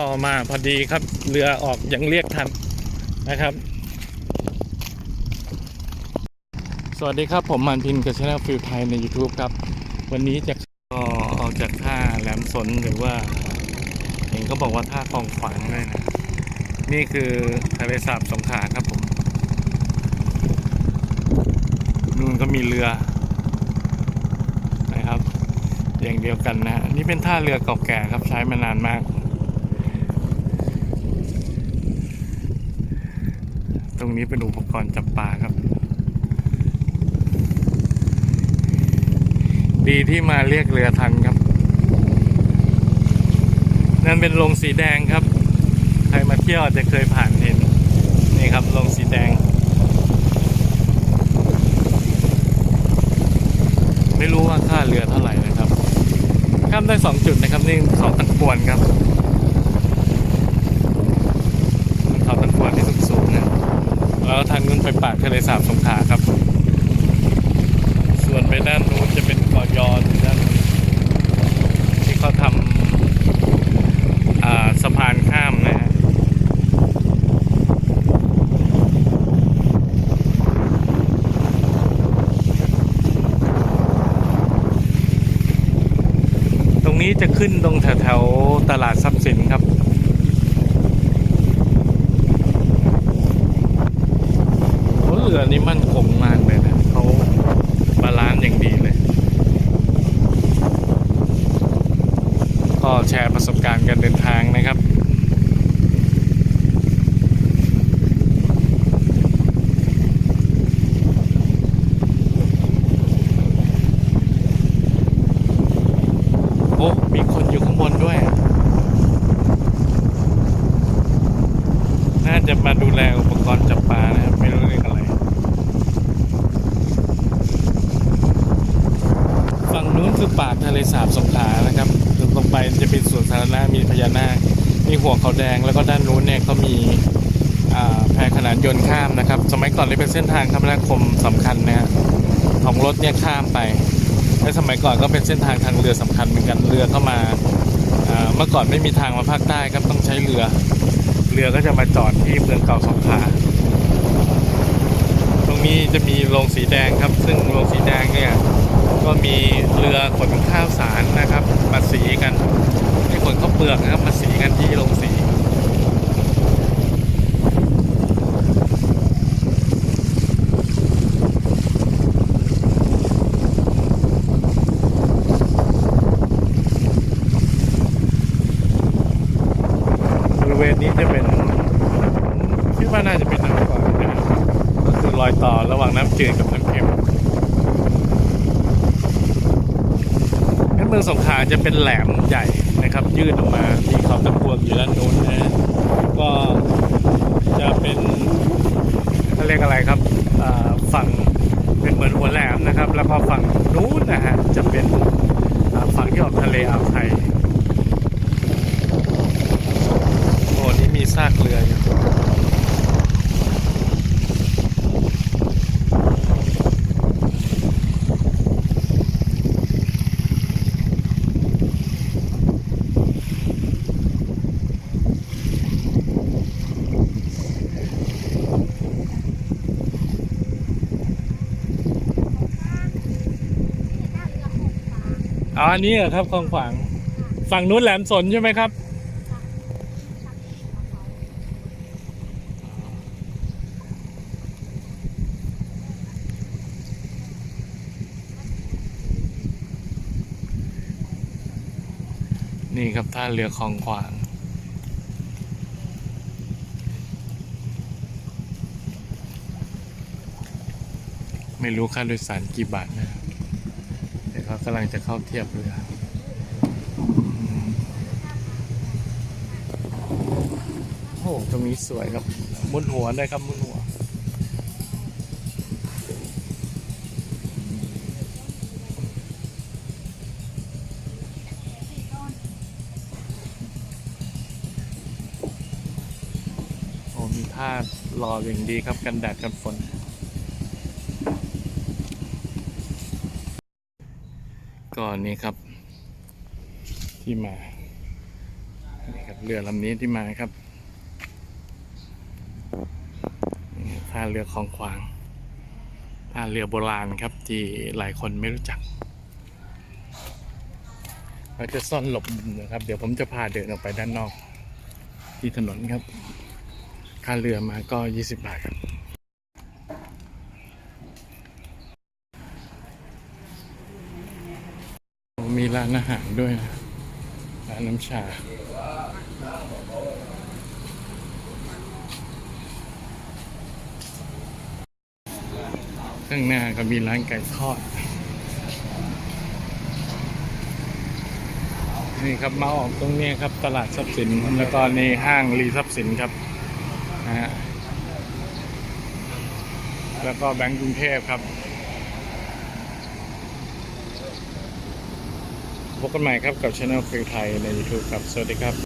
ต่อมาพอดีครับเรือออกยังเรียกทันนะครับสวัสดีครับผมมันพินกับช anel ฟิลไทยใน YouTube ครับวันนี้จะออกจากท่าแหลมสนหรือว่าเห็นเขาบอกว่าท่าคลองขวางด้วยนะนี่คือทะเลสาบสงขลาครับผมนู่นก็มีเรือนะครับอย่างเดียวกันนะนี่เป็นท่าเรือเก่าแก่ครับใช้มานานมากตรงนี้เป็นอุปกรณ์จับปลาครับดีที่มาเรียกเรือทันครับนั่นเป็นโรงสีแดงครับใครมาเที่ยวอาจจะเคยผ่านเห็นนี่ครับโรงสีแดงไม่รู้ว่าค่าเรือเท่าไหร่นะครับข้ามได้2 จุดนะครับนี่เขาตะกวนครับเขาตะกวนที่สูงๆนะแล้วทางนู้นไปปากทะเลสาบสงขลาครับส่วนไปด้านนู้นจะเป็นเกาะยอด้านที่เขาทำสะพานข้ามนะฮะตรงนี้จะขึ้นตรงแถวตลาดทรัพย์สินครับเรือนี้มั่นคงมากเลยนะเขาบาลานซ์อย่างดีเลยก็แชร์ประสบการณ์การเดินทางนะครับโอ้มีคนอยู่ข้างบนด้วยน่าจะมาดูแลอุปกรณ์จับปลานะครับไม่รู้เรื่องอะไรฝั่งนู้นคือปากทะเลสาบสงขลานะครับลงไปจะเป็นสวนสาธารณะมีพญานาคมีหัวเขาแดงแล้วก็ด้านนู้นเนี่ยเขามีแพขนานยนต์ข้ามนะครับสมัยก่อนนี่เป็นเส้นทางคมนาคมสำคัญนะฮะของรถเนี่ยข้ามไปและสมัยก่อนก็เป็นเส้นทางทางเรือสำคัญเหมือนกันเรือเข้ามาเมื่อก่อนไม่มีทางมาภาคใต้ครับต้องใช้เรือก็จะมาจอดที่เมืองเก่าสงขลาตรงนี้จะมีโรงสีแดงครับซึ่งโรงสีแดงเนี่ยก็มีเรือขนข้าวสารนะครับมาสีกันให้ขนข้าวเปลือกนะครับมาสีกันที่โรงสีบริเวณนี้จะเป็นคิดว่าน่าจะเป็นน้ำก่อนนะครับก็คือรอยต่อระหว่างน้ำจืดกับน้ำเค็มเมืองสงขลาจะเป็นแหลมใหญ่นะครับยื่นออกมามีเขาตะกวงอยู่ด้านโน้นนะก็จะเป็นเขาเรียกอะไรครับฝั่งเป็นเหมือนหัวแหลมนะครับแล้วก็ฝั่งนู้นนะฮะจะเป็นฝั่งที่ออกทะเลอ่าวไทยโอ้นี่มีซากเรืออยู่อันนี้เหรอครับคลองขวางฝั่งนู้นแหลมสนใช่ไหมครับนี่ครับท่าเรือคลองขวางไม่รู้ค่าโดยสารกี่บาทนะแต่เขากำลังจะเข้าเทียบเรือโอ้ตรงนี้สวยครับมุนหัวได้ครับมุนหัวโอ้มีท่ารออย่างดีครับกันแดดกันฝนก่อนนี้ครับที่มา นี่ครับเรือลำนี้ที่มาครับท่าเรือคลองขวางท่าเรือโบราณครับที่หลายคนไม่รู้จักเราจะซ่อนหลบมุมนะครับเดี๋ยวผมจะพาเดินออกไปด้านนอกที่ถนนครับค่าเรือมาก็20 บาทครับมีร้านอาหารด้วยนะร้านน้ำชาข้างหน้าก็มีร้านไก่ทอดนี่ครับมาออกตรงนี้ครับตลาดทรัพย์สินแล้วก็ในห้างรีทรัพย์สินครับนะฮะแล้วก็แบงก์กรุงเทพครับพบกันใหม่ครับกับช่องฟิลไทยใน YouTube ครับสวัสดีครับ